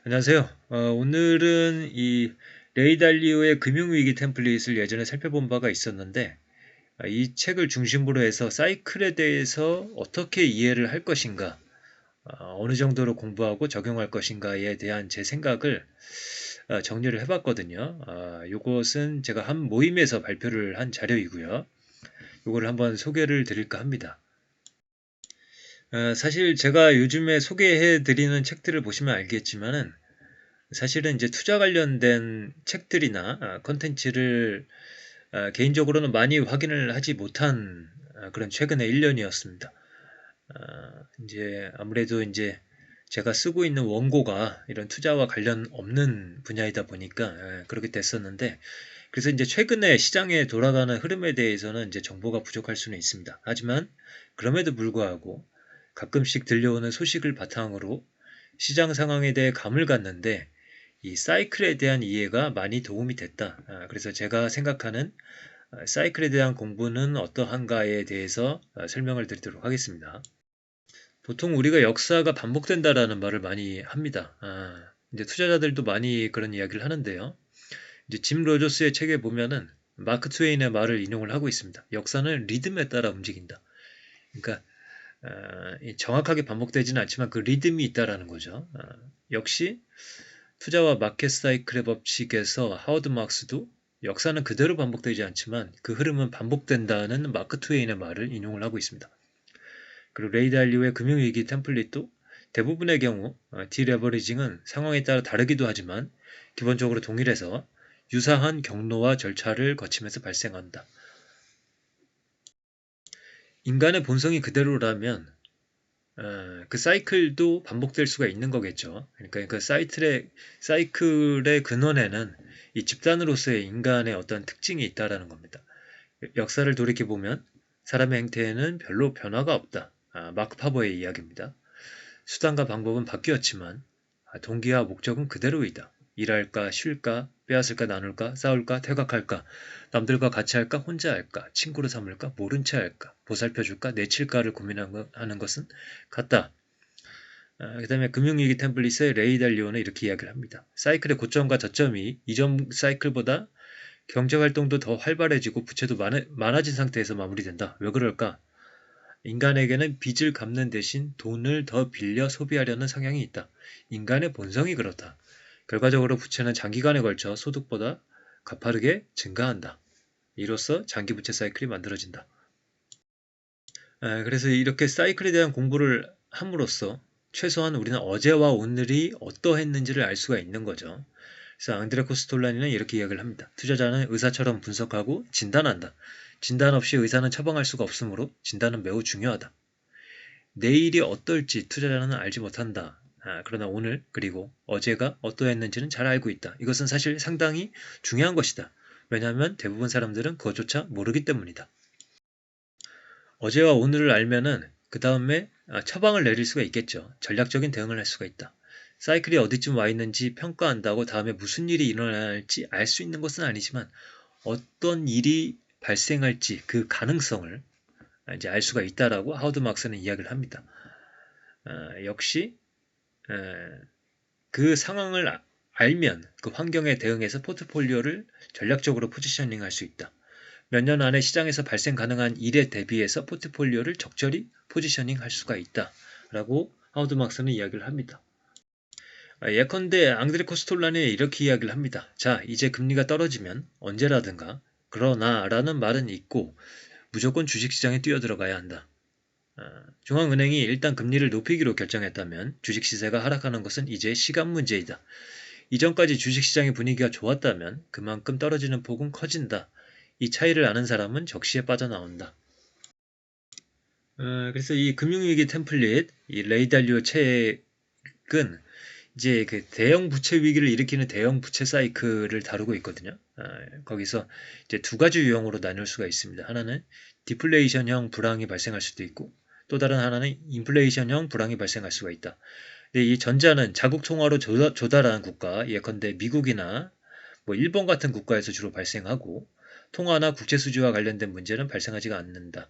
안녕하세요. 오늘은 이 레이 달리오의 금융위기 템플릿을 예전에 살펴본 바가 있었는데, 이 책을 중심으로 해서 사이클에 대해서 어떻게 이해를 할 것인가, 어느 정도로 공부하고 적용할 것인가에 대한 제 생각을 정리를 해봤거든요. 이것은 제가 한 모임에서 발표를 한 자료이고요. 이거를 한번 소개를 드릴까 합니다. 사실 제가 요즘에 소개해 드리는 책들을 보시면 알겠지만은 사실은 이제 투자 관련된 책들이나 컨텐츠를 개인적으로는 많이 확인을 하지 못한 그런 최근의 1년이었습니다. 이제 아무래도 이제 제가 쓰고 있는 원고가 이런 투자와 관련 없는 분야이다 보니까 그렇게 됐었는데, 그래서 이제 최근에 시장에 돌아가는 흐름에 대해서는 이제 정보가 부족할 수는 있습니다. 하지만 그럼에도 불구하고 가끔씩 들려오는 소식을 바탕으로 시장 상황에 대해 감을 갖는데 이 사이클에 대한 이해가 많이 도움이 됐다. 그래서 제가 생각하는 사이클에 대한 공부는 어떠한가에 대해서 설명을 드리도록 하겠습니다. 보통 우리가 역사가 반복된다라는 말을 많이 합니다. 이제 투자자들도 많이 그런 이야기를 하는데요. 이제 짐 로저스의 책에 보면은 마크 트웨인의 말을 인용을 하고 있습니다. 역사는 리듬에 따라 움직인다. 그러니까 정확하게 반복되지는 않지만 그 리듬이 있다라는 거죠. 역시 투자와 마켓 사이클의 법칙에서 하워드 막스도 역사는 그대로 반복되지 않지만 그 흐름은 반복된다는 마크 트웨인의 말을 인용을 하고 있습니다. 그리고 레이 달리오의 금융위기 템플릿도 대부분의 경우 디레버리징은 상황에 따라 다르기도 하지만 기본적으로 동일해서 유사한 경로와 절차를 거치면서 발생한다. 인간의 본성이 그대로라면 그 사이클도 반복될 수가 있는 거겠죠. 그러니까 그 사이클의 근원에는 이 집단으로서의 인간의 어떤 특징이 있다라는 겁니다. 역사를 돌이켜보면 사람의 행태에는 별로 변화가 없다. 마크 파버의 이야기입니다. 수단과 방법은 바뀌었지만 동기와 목적은 그대로이다. 일할까, 쉴까, 빼앗을까, 나눌까, 싸울까, 퇴각할까, 남들과 같이 할까, 혼자 할까, 친구로 삼을까, 모른 채 할까, 보살펴줄까, 내칠까를 고민하는 것은 같다. 그 다음에 금융위기 템플릿의 레이 달리오는 이렇게 이야기를 합니다. 사이클의 고점과 저점이 이전 사이클보다 경제활동도 더 활발해지고 부채도 많아진 상태에서 마무리된다. 왜 그럴까? 인간에게는 빚을 갚는 대신 돈을 더 빌려 소비하려는 성향이 있다. 인간의 본성이 그렇다. 결과적으로 부채는 장기간에 걸쳐 소득보다 가파르게 증가한다. 이로써 장기 부채 사이클이 만들어진다. 그래서 이렇게 사이클에 대한 공부를 함으로써 최소한 우리는 어제와 오늘이 어떠했는지를 알 수가 있는 거죠. 그래서 앙드레 코스톨라니는 이렇게 이야기를 합니다. 투자자는 의사처럼 분석하고 진단한다. 진단 없이 의사는 처방할 수가 없으므로 진단은 매우 중요하다. 내일이 어떨지 투자자는 알지 못한다. 그러나 오늘 그리고 어제가 어떠했는지는 잘 알고 있다. 이것은 사실 상당히 중요한 것이다. 왜냐하면 대부분 사람들은 그것조차 모르기 때문이다. 어제와 오늘을 알면은 그 다음에 처방을 내릴 수가 있겠죠. 전략적인 대응을 할 수가 있다. 사이클이 어디쯤 와 있는지 평가한다고 다음에 무슨 일이 일어날지 알 수 있는 것은 아니지만 어떤 일이 발생할지 그 가능성을 이제 알 수가 있다라고 하워드 막스는 이야기를 합니다. 역시 그 상황을 알면 그 환경에 대응해서 포트폴리오를 전략적으로 포지셔닝 할 수 있다. 몇 년 안에 시장에서 발생 가능한 일에 대비해서 포트폴리오를 적절히 포지셔닝 할 수가 있다. 라고 하워드 막스는 이야기를 합니다. 예컨대 앙드레 코스톨라는 이렇게 이야기를 합니다. 자, 이제 금리가 떨어지면 언제라든가 그러나 라는 말은 있고 무조건 주식시장에 뛰어들어가야 한다. 중앙은행이 일단 금리를 높이기로 결정했다면 주식 시세가 하락하는 것은 이제 시간 문제이다. 이전까지 주식시장의 분위기가 좋았다면 그만큼 떨어지는 폭은 커진다. 이 차이를 아는 사람은 적시에 빠져나온다. 그래서 이 금융위기 템플릿, 이 레이 달리오 책은 이제 그 대형 부채 위기를 일으키는 대형 부채 사이클을 다루고 있거든요. 거기서 이제 두 가지 유형으로 나눌 수가 있습니다. 하나는 디플레이션형 불황이 발생할 수도 있고 또 다른 하나는 인플레이션형 불황이 발생할 수가 있다. 근데 이 전자는 자국 통화로 조달하는 국가, 예컨대 미국이나 뭐 일본 같은 국가에서 주로 발생하고 통화나 국제 수지와 관련된 문제는 발생하지가 않는다.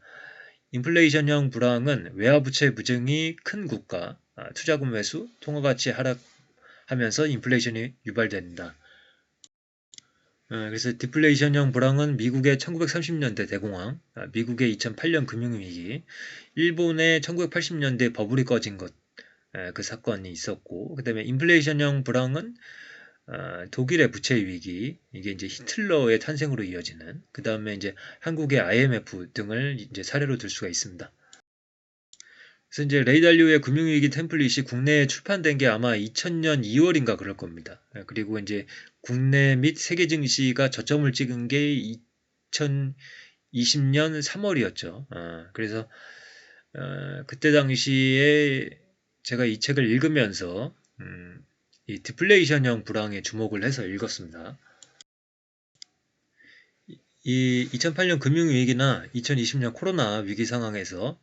인플레이션형 불황은 외화부채 부증이 큰 국가, 투자금 매수, 통화가치 하락 하면서 인플레이션이 유발된다. 그래서 디플레이션형 불황은 미국의 1930년대 대공황, 미국의 2008년 금융위기, 일본의 1980년대 버블이 꺼진 것, 그 사건이 있었고, 그 다음에 인플레이션형 불황은 독일의 부채 위기, 이게 이제 히틀러의 탄생으로 이어지는, 그 다음에 이제 한국의 IMF 등을 이제 사례로 들 수가 있습니다. 그래서 이제 레이 달리오의 금융위기 템플릿이 국내에 출판된 게 아마 2000년 2월인가 그럴 겁니다. 그리고 이제 국내 및 세계 증시가 저점을 찍은 게 2020년 3월이었죠. 그래서 그때 당시에 제가 이 책을 읽으면서 이 디플레이션형 불황에 주목을 해서 읽었습니다. 이 2008년 금융위기나 2020년 코로나 위기 상황에서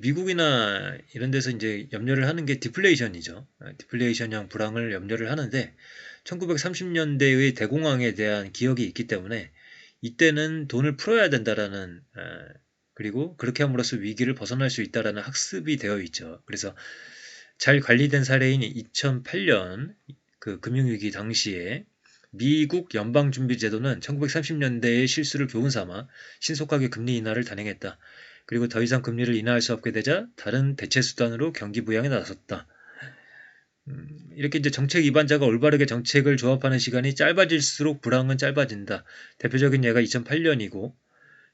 미국이나 이런 데서 이제 염려를 하는 게 디플레이션이죠. 디플레이션형 불황을 염려를 하는데 1930년대의 대공황에 대한 기억이 있기 때문에 이때는 돈을 풀어야 된다라는 그리고 그렇게 함으로써 위기를 벗어날 수 있다라는 학습이 되어 있죠. 그래서 잘 관리된 사례인 2008년 그 금융위기 당시에 미국 연방준비제도는 1930년대의 실수를 교훈 삼아 신속하게 금리 인하를 단행했다. 그리고 더 이상 금리를 인하할 수 없게 되자 다른 대체 수단으로 경기 부양에 나섰다. 이렇게 이제 정책 위반자가 올바르게 정책을 조합하는 시간이 짧아질수록 불황은 짧아진다. 대표적인 예가 2008년이고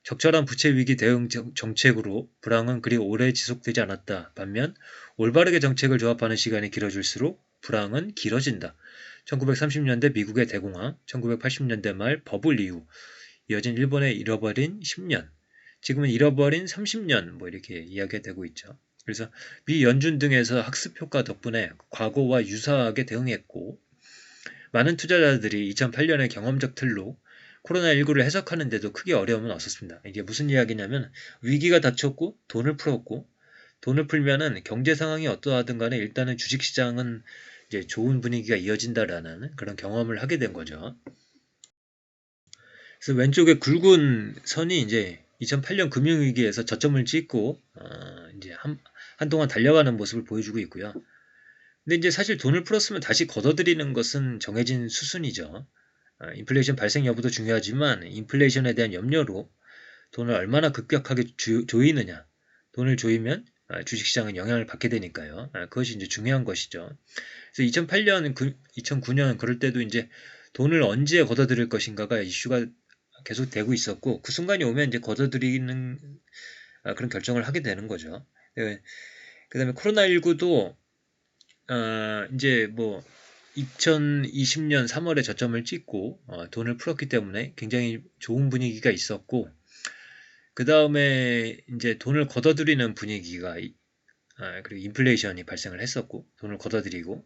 적절한 부채 위기 대응 정책으로 불황은 그리 오래 지속되지 않았다. 반면 올바르게 정책을 조합하는 시간이 길어질수록 불황은 길어진다. 1930년대 미국의 대공황, 1980년대 말 버블 이후 이어진 일본의 잃어버린 10년, 지금은 잃어버린 30년 뭐 이렇게 이야기가 되고 있죠. 그래서 미 연준 등에서 학습 효과 덕분에 과거와 유사하게 대응했고 많은 투자자들이 2008년의 경험적 틀로 코로나19를 해석하는데도 크게 어려움은 없었습니다. 이게 무슨 이야기냐면 위기가 닥쳤고 돈을 풀었고 돈을 풀면은 경제 상황이 어떠하든 간에 일단은 주식시장은 이제 좋은 분위기가 이어진다라는 그런 경험을 하게 된 거죠. 그래서 왼쪽에 굵은 선이 이제 2008년 금융위기에서 저점을 찍고 이제 한동안 달려가는 모습을 보여주고 있고요. 근데 이제 사실 돈을 풀었으면 다시 걷어들이는 것은 정해진 수순이죠. 인플레이션 발생 여부도 중요하지만 인플레이션에 대한 염려로 돈을 얼마나 급격하게 조이느냐. 돈을 조이면 주식시장은 영향을 받게 되니까요. 그것이 이제 중요한 것이죠. 그래서 2008년, 2009년 그럴 때도 이제 돈을 언제 걷어들일 것인가가 이슈가 계속 되고 있었고 그 순간이 오면 이제 걷어들이는 그런 결정을 하게 되는 거죠. 그다음에 코로나19도 이제 뭐 2020년 3월에 저점을 찍고 돈을 풀었기 때문에 굉장히 좋은 분위기가 있었고 그 다음에 이제 돈을 걷어들이는 분위기가 그리고 인플레이션이 발생을 했었고 돈을 걷어들이고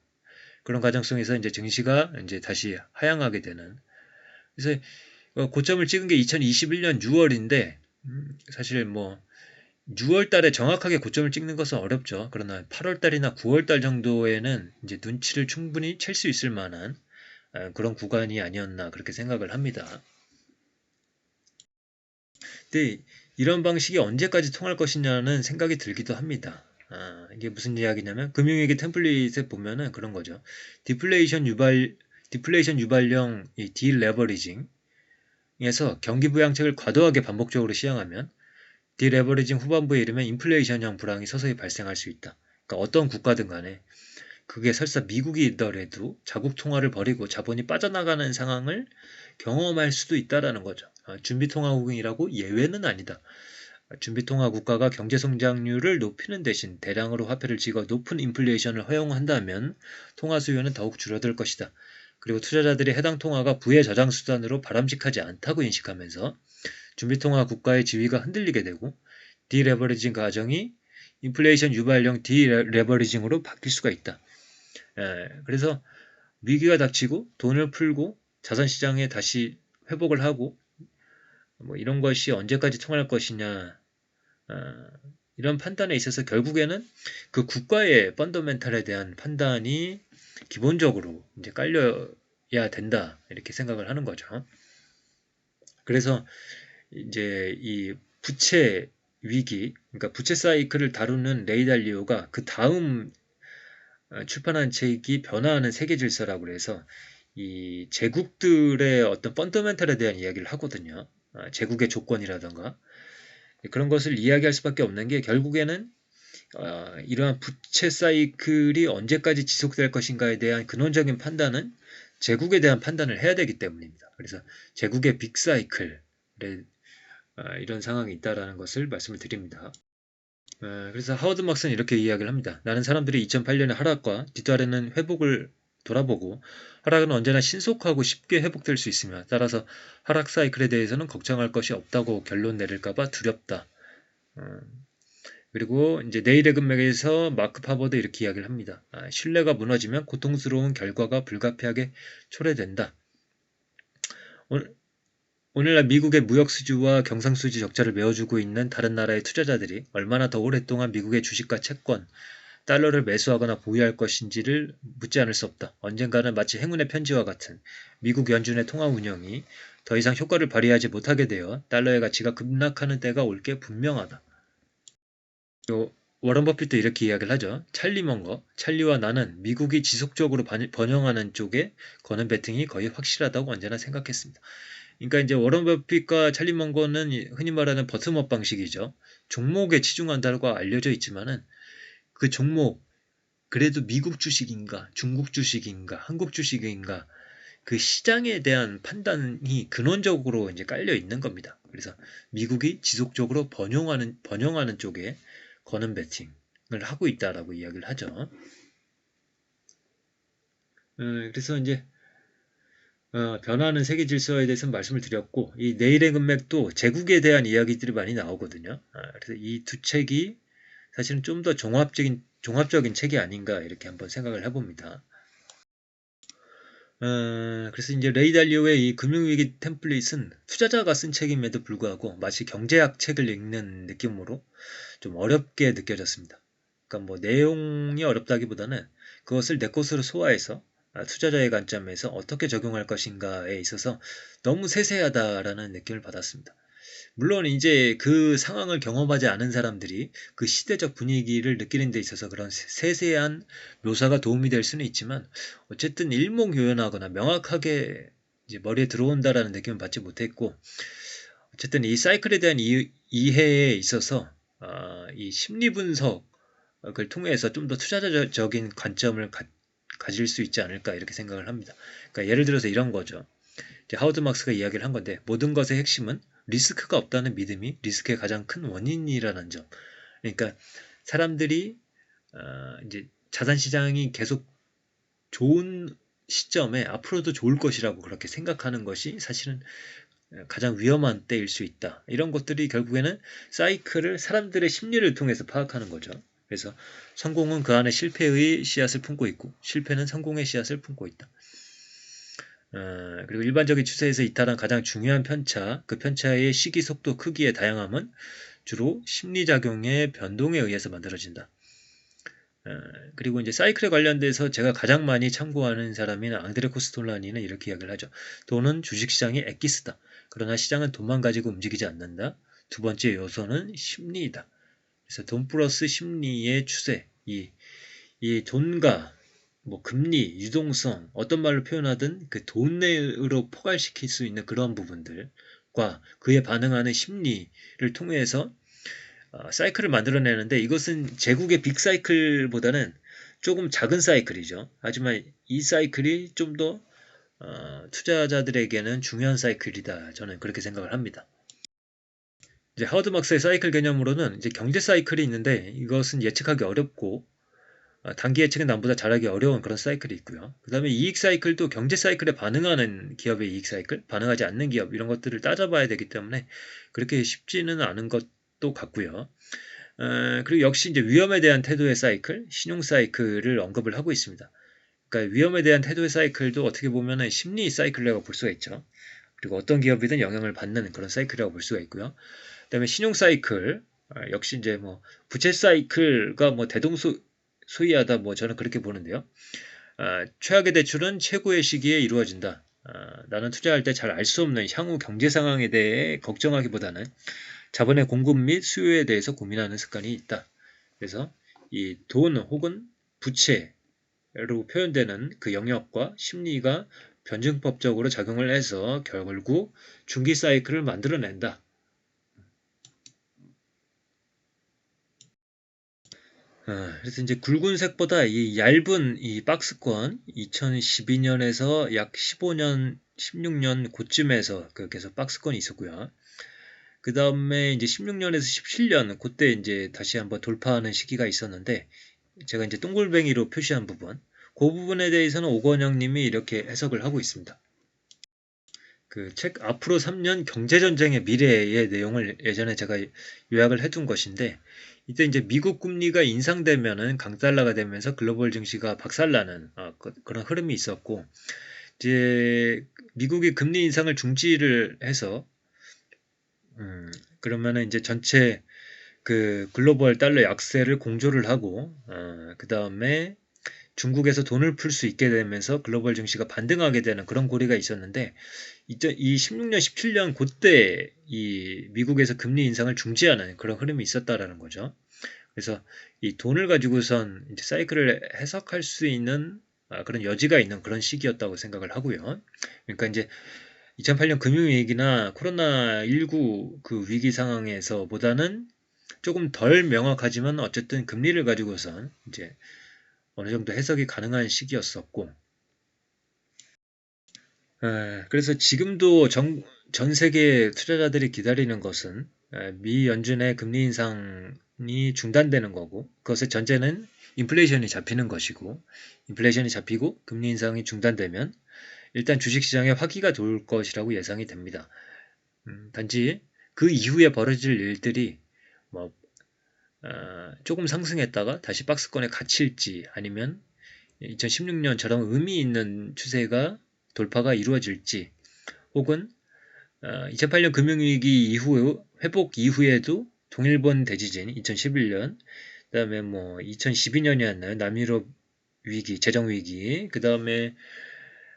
그런 과정 속에서 이제 증시가 이제 다시 하향하게 되는 그래서 고점을 찍은 게 2021년 6월인데 사실 뭐 6월 달에 정확하게 고점을 찍는 것은 어렵죠. 그러나 8월 달이나 9월 달 정도에는 이제 눈치를 충분히 챌 수 있을 만한 그런 구간이 아니었나 그렇게 생각을 합니다. 근데 이런 방식이 언제까지 통할 것이냐는 생각이 들기도 합니다. 이게 무슨 이야기냐면 금융위기 템플릿에 보면은 그런 거죠. 디플레이션 유발형 이 딜레버리징에서 경기 부양책을 과도하게 반복적으로 시행하면 디레버리징 후반부에 이르면 인플레이션형 불황이 서서히 발생할 수 있다. 그러니까 어떤 국가든 간에 그게 설사 미국이더라도 자국 통화를 벌이고 자본이 빠져나가는 상황을 경험할 수도 있다라는 거죠. 준비통화국이라고 예외는 아니다. 준비통화 국가가 경제성장률을 높이는 대신 대량으로 화폐를 찍어 높은 인플레이션을 허용한다면 통화 수요는 더욱 줄어들 것이다. 그리고 투자자들이 해당 통화가 부의 저장 수단으로 바람직하지 않다고 인식하면서 준비통화 국가의 지위가 흔들리게 되고 디레버리징 과정이 인플레이션 유발형 디레버리징으로 바뀔 수가 있다. 그래서 위기가 닥치고 돈을 풀고 자산시장에 다시 회복을 하고 뭐 이런 것이 언제까지 통할 것이냐 이런 판단에 있어서 결국에는 그 국가의 펀더멘탈에 대한 판단이 기본적으로 이제 깔려야 된다 이렇게 생각을 하는 거죠. 그래서 이제 이 부채 위기, 그러니까 부채 사이클을 다루는 레이 달리오가 그 다음 출판한 책이 변화하는 세계 질서라고 그래서 이 제국들의 어떤 펀더멘털에 대한 이야기를 하거든요. 제국의 조건이라던가 그런 것을 이야기할 수밖에 없는 게 결국에는 이러한 부채 사이클이 언제까지 지속될 것인가에 대한 근원적인 판단은 제국에 대한 판단을 해야 되기 때문입니다. 그래서 제국의 빅 사이클에 이런 상황이 있다라는 것을 말씀을 드립니다. 그래서 하워드 막스는 이렇게 이야기를 합니다. 나는 사람들이 2008년의 하락과 뒤따르는 회복을 돌아보고 하락은 언제나 신속하고 쉽게 회복될 수 있으며 따라서 하락 사이클에 대해서는 걱정할 것이 없다고 결론 내릴까봐 두렵다. 그리고 이제 내일의 금맥에서 마크 파버도 이렇게 이야기를 합니다. 신뢰가 무너지면 고통스러운 결과가 불가피하게 초래된다. 오늘날 미국의 무역수지와 경상수지 적자를 메워주고 있는 다른 나라의 투자자들이 얼마나 더 오랫동안 미국의 주식과 채권, 달러를 매수하거나 보유할 것인지를 묻지 않을 수 없다. 언젠가는 마치 행운의 편지와 같은 미국 연준의 통화 운영이 더 이상 효과를 발휘하지 못하게 되어 달러의 가치가 급락하는 때가 올 게 분명하다. 워런 버핏도 이렇게 이야기를 하죠. 찰리와 나는 미국이 지속적으로 번영하는 쪽에 거는 베팅이 거의 확실하다고 언제나 생각했습니다. 그러니까 이제 워런 버핏과 찰리 멍거는 흔히 말하는 버텀업 방식이죠. 종목에 치중한다고 알려져 있지만은 그 종목 그래도 미국 주식인가, 중국 주식인가, 한국 주식인가 그 시장에 대한 판단이 근원적으로 이제 깔려 있는 겁니다. 그래서 미국이 지속적으로 번영하는 쪽에 거는 베팅을 하고 있다라고 이야기를 하죠. 그래서 이제 변화하는 세계 질서에 대해서 말씀을 드렸고 이 내일의 금맥도 제국에 대한 이야기들이 많이 나오거든요. 그래서 이 두 책이 사실은 좀 더 종합적인 책이 아닌가 이렇게 한번 생각을 해봅니다. 그래서 이제 레이 달리오의 이 금융위기 템플릿은 투자자가 쓴 책임에도 불구하고 마치 경제학 책을 읽는 느낌으로 좀 어렵게 느껴졌습니다. 그러니까 뭐 내용이 어렵다기보다는 그것을 내 것으로 소화해서 투자자의 관점에서 어떻게 적용할 것인가에 있어서 너무 세세하다라는 느낌을 받았습니다. 물론 이제 그 상황을 경험하지 않은 사람들이 그 시대적 분위기를 느끼는 데 있어서 그런 세세한 묘사가 도움이 될 수는 있지만 어쨌든 일목요연하거나 명확하게 이제 머리에 들어온다라는 느낌을 받지 못했고 어쨌든 이 사이클에 대한 이해에 있어서 이 심리 분석을 통해서 좀 더 투자자적인 관점을 가질 수 있지 않을까 이렇게 생각을 합니다. 그러니까 예를 들어서 이런 거죠. 이제 하워드 막스가 이야기를 한 건데 모든 것의 핵심은 리스크가 없다는 믿음이 리스크의 가장 큰 원인이라는 점. 그러니까 사람들이 이제 자산 시장이 계속 좋은 시점에 앞으로도 좋을 것이라고 그렇게 생각하는 것이 사실은 가장 위험한 때일 수 있다. 이런 것들이 결국에는 사이클을 사람들의 심리를 통해서 파악하는 거죠. 그래서 성공은 그 안에 실패의 씨앗을 품고 있고 실패는 성공의 씨앗을 품고 있다. 그리고 일반적인 추세에서 이탈한 가장 중요한 편차, 그 편차의 시기, 속도, 크기의 다양함은 주로 심리작용의 변동에 의해서 만들어진다. 그리고 이제 사이클에 관련돼서 제가 가장 많이 참고하는 사람인 앙드레 코스톨라니는 이렇게 이야기를 하죠. 돈은 주식시장의 엑기스다. 그러나 시장은 돈만 가지고 움직이지 않는다. 두 번째 요소는 심리이다. 그래서 돈 플러스 심리의 추세, 이 돈과 뭐 금리, 유동성, 어떤 말로 표현하든 그 돈으로 포괄시킬 수 있는 그런 부분들과 그에 반응하는 심리를 통해서 사이클을 만들어내는데 이것은 제국의 빅 사이클보다는 조금 작은 사이클이죠. 하지만 이 사이클이 좀 더 투자자들에게는 중요한 사이클이다. 저는 그렇게 생각을 합니다. 이제 하워드 막스의 사이클 개념으로는 이제 경제 사이클이 있는데 이것은 예측하기 어렵고 단기 예측은 남보다 잘하기 어려운 그런 사이클이 있고요. 그 다음에 이익 사이클도 경제 사이클에 반응하는 기업의 이익 사이클, 반응하지 않는 기업 이런 것들을 따져봐야 되기 때문에 그렇게 쉽지는 않은 것도 같고요. 그리고 역시 이제 위험에 대한 태도의 사이클, 신용 사이클을 언급을 하고 있습니다. 그러니까 위험에 대한 태도의 사이클도 어떻게 보면은 심리 사이클이라고 볼 수가 있죠. 그리고 어떤 기업이든 영향을 받는 그런 사이클이라고 볼 수가 있고요. 그다음에 신용 사이클 역시 이제 뭐 부채 사이클과 뭐 대동소이하다 뭐 저는 그렇게 보는데요. 최악의 대출은 최고의 시기에 이루어진다. 나는 투자할 때 잘 알 수 없는 향후 경제 상황에 대해 걱정하기보다는 자본의 공급 및 수요에 대해서 고민하는 습관이 있다. 그래서 이 돈 혹은 부채 표현되는 그 영역과 심리가 변증법적으로 작용을 해서 결국 중기 사이클을 만들어낸다. 그래서 이제 굵은색보다 이 얇은 이 박스권 2012년에서 약 15년, 16년 그쯤에서 계속 박스권이 있었고요. 그 다음에 이제 16년에서 17년 그때 이제 다시 한번 돌파하는 시기가 있었는데 제가 이제 동글뱅이로 표시한 부분 그 부분에 대해서는 오건영 님이 이렇게 해석을 하고 있습니다. 그 책 앞으로 3년 경제전쟁의 미래의 내용을 예전에 제가 요약을 해둔 것인데 이때 이제 미국 금리가 인상되면은 강달러가 되면서 글로벌 증시가 박살나는 그런 흐름이 있었고 이제 미국이 금리 인상을 중지를 해서 그러면은 이제 전체 그 글로벌 달러 약세를 공조를 하고 그 다음에 중국에서 돈을 풀 수 있게 되면서 글로벌 증시가 반등하게 되는 그런 고리가 있었는데 이 16년, 17년 그때 이 미국에서 금리 인상을 중지하는 그런 흐름이 있었다라는 거죠. 그래서 이 돈을 가지고선 이제 사이클을 해석할 수 있는 그런 여지가 있는 그런 시기였다고 생각을 하고요. 그러니까 이제 2008년 금융위기나 코로나19 그 위기 상황에서보다는 조금 덜 명확하지만 어쨌든 금리를 가지고선 이제 어느 정도 해석이 가능한 시기였었고, 그래서 지금도 전 세계 투자자들이 기다리는 것은 미 연준의 금리 인상이 중단되는 거고, 그것의 전제는 인플레이션이 잡히는 것이고, 인플레이션이 잡히고 금리 인상이 중단되면 일단 주식시장에 화기가 돌 것이라고 예상이 됩니다. 단지 그 이후에 벌어질 일들이 뭐 조금 상승했다가 다시 박스권에 갇힐지 아니면 2016년처럼 의미 있는 추세가 돌파가 이루어질지 혹은 2008년 금융위기 이후 회복 이후에도 동일본 대지진 2011년 그다음에 뭐 2012년이었나요? 남유럽 위기, 재정 위기 그다음에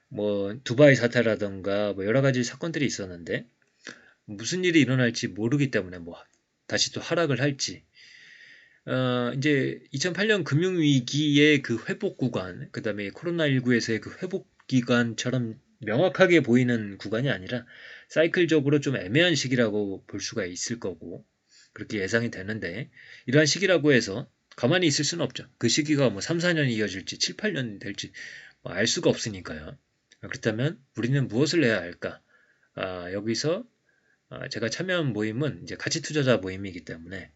뭐 두바이 사태라던가 뭐 여러 가지 사건들이 있었는데 무슨 일이 일어날지 모르기 때문에 뭐 다시 또 하락을 할지 이제 2008년 금융위기의 그 회복 구간, 그 다음에 코로나19에서의 그 회복 기간처럼 명확하게 보이는 구간이 아니라 사이클적으로 좀 애매한 시기라고 볼 수가 있을 거고, 그렇게 예상이 되는데, 이러한 시기라고 해서 가만히 있을 수는 없죠. 그 시기가 뭐 3, 4년이 이어질지 7, 8년이 될지 뭐알 수가 없으니까요. 그렇다면 우리는 무엇을 해야 할까? 여기서 제가 참여한 모임은 이제 가치 투자자 모임이기 때문에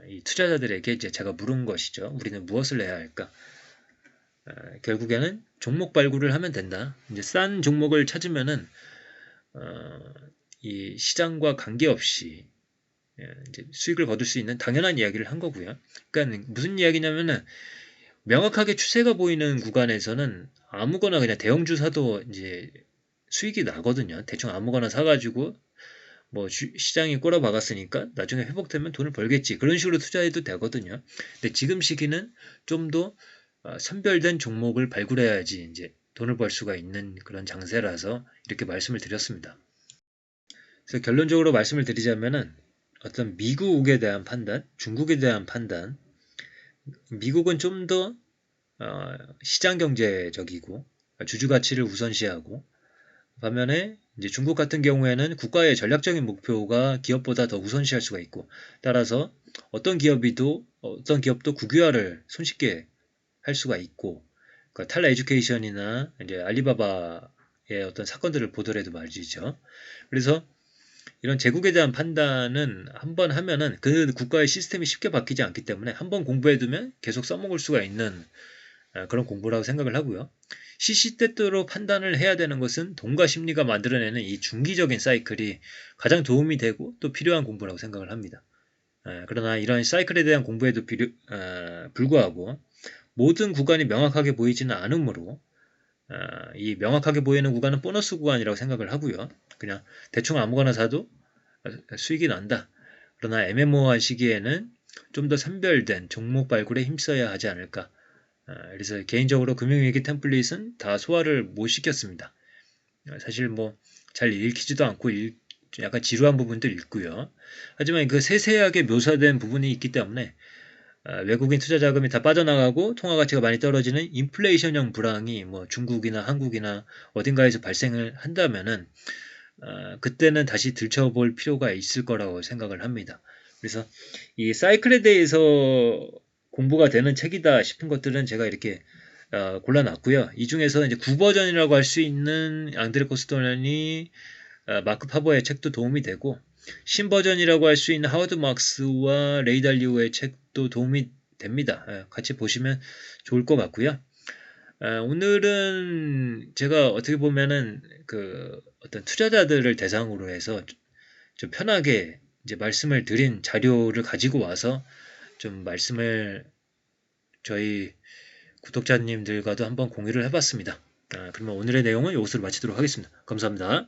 이 투자자들에게 이제 제가 물은 것이죠. 우리는 무엇을 해야 할까? 결국에는 종목 발굴을 하면 된다. 이제 싼 종목을 찾으면은 이 시장과 관계없이 이제 수익을 거둘 수 있는 당연한 이야기를 한 거고요. 그러니까 무슨 이야기냐면은 명확하게 추세가 보이는 구간에서는 아무거나 그냥 대형주 사도 이제 수익이 나거든요. 대충 아무거나 사가지고 뭐 시장이 꼬라박았으니까 나중에 회복되면 돈을 벌겠지. 그런 식으로 투자해도 되거든요. 근데 지금 시기는 좀 더 선별된 종목을 발굴해야지 이제 돈을 벌 수가 있는 그런 장세라서 이렇게 말씀을 드렸습니다. 그래서 결론적으로 말씀을 드리자면은 어떤 미국에 대한 판단, 중국에 대한 판단, 미국은 좀 더 시장 경제적이고 주주 가치를 우선시하고 반면에 이제 중국 같은 경우에는 국가의 전략적인 목표가 기업보다 더 우선시할 수가 있고 따라서 어떤 기업도 국유화를 손쉽게 할 수가 있고 그러니까 탈라 에듀케이션이나 이제 알리바바의 어떤 사건들을 보더라도 말이죠. 그래서 이런 제국에 대한 판단은 한번 하면은 그 국가의 시스템이 쉽게 바뀌지 않기 때문에 한번 공부해두면 계속 써먹을 수가 있는 그런 공부라고 생각을 하고요. 시시때때로 판단을 해야 되는 것은 돈과 심리가 만들어내는 이 중기적인 사이클이 가장 도움이 되고 또 필요한 공부라고 생각을 합니다. 그러나 이런 사이클에 대한 공부에도 불구하고 모든 구간이 명확하게 보이지는 않으므로 이 명확하게 보이는 구간은 보너스 구간이라고 생각을 하고요. 그냥 대충 아무거나 사도 수익이 난다. 그러나 애매모호한 시기에는 좀 더 선별된 종목 발굴에 힘써야 하지 않을까. 그래서 개인적으로 금융위기 템플릿은 다 소화를 못 시켰습니다. 사실 뭐 잘 읽히지도 않고 약간 지루한 부분도 있고요. 하지만 그 세세하게 묘사된 부분이 있기 때문에 외국인 투자 자금이 다 빠져나가고 통화 가치가 많이 떨어지는 인플레이션형 불황이 뭐 중국이나 한국이나 어딘가에서 발생을 한다면은 그때는 다시 들춰볼 필요가 있을 거라고 생각을 합니다. 그래서 이 사이클에 대해서 공부가 되는 책이다 싶은 것들은 제가 이렇게 골라놨고요. 이 중에서 이제 구버전이라고 할 수 있는 앙드레 코스토란이 마크 파버의 책도 도움이 되고 신버전이라고 할 수 있는 하워드 막스와 레이 달리오의 책도 도움이 됩니다. 같이 보시면 좋을 것 같고요. 오늘은 제가 어떻게 보면은 그 어떤 투자자들을 대상으로 해서 좀 편하게 이제 말씀을 드린 자료를 가지고 와서 좀 말씀을 저희 구독자님들과도 한번 공유를 해봤습니다. 그러면 오늘의 내용은 이것으로 마치도록 하겠습니다. 감사합니다.